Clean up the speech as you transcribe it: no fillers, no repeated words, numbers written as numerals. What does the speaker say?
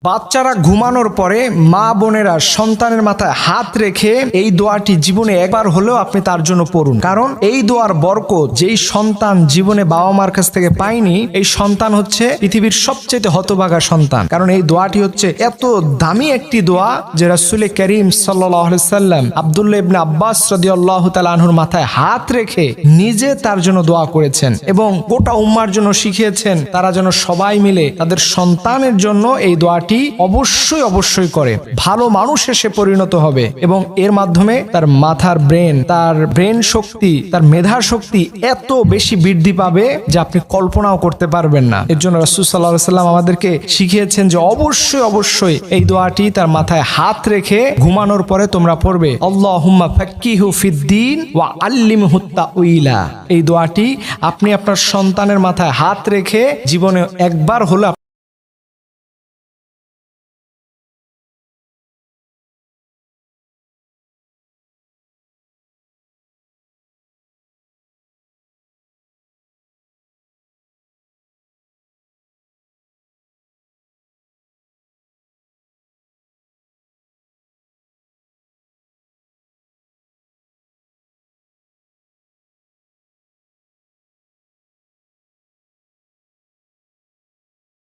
বাচ্চারা ঘুমানোর পরে মা বোনেরা সন্তানের মাথায় হাত রেখে এই দোয়াটি জীবনে একবার হলেও আপনি তার জন্য পড়ুন। কারণ এই দোয়ার বরকত যেই সন্তান জীবনে বাবা মার কাছ থেকে পায়নি, এই সন্তান হচ্ছে পৃথিবীর সবচেয়ে হতভাগা সন্তান। কারণ এই দোয়াটি হচ্ছে এত দামি একটি দোয়া যে রাসূল করিম সাল্লাল্লাহু আলাইহি সাল্লাম আব্দুল্লাহ ইবনে আব্বাস রাদিয়াল্লাহু তাআলা আনহুর মাথায় হাত রেখে নিজে তার জন্য দোয়া করেছেন এবং গোটা উম্মার জন্য শিখিয়েছেন তারা যেন সবাই মিলে তাদের সন্তানের জন্য এই দোয়াটি অবশ্যই করে। ভালো মানুষ এসে পরিণত হবে এবং এর মাধ্যমে তার মাথার ব্রেন শক্তি, তার মেধা শক্তি এত বেশি বৃদ্ধি পাবে যে আপনি কল্পনাও করতে পারবেন না। এর জন্য রাসূল সাল্লাল্লাহু আলাইহি সাল্লাম আমাদেরকে শিখিয়েছেন যে অবশ্যই এই দোয়াটি তার মাথায় হাত রেখে ঘুমানোর পরে তোমরা পড়বে, আল্লাহুম্মা ফাক্কিহু ফিদ্দীন ওয়া আল্লিমহু তাউইলা। এই দোয়াটি আপনি আপনার সন্তানের মাথায় হাত রেখে জীবনে একবার হলো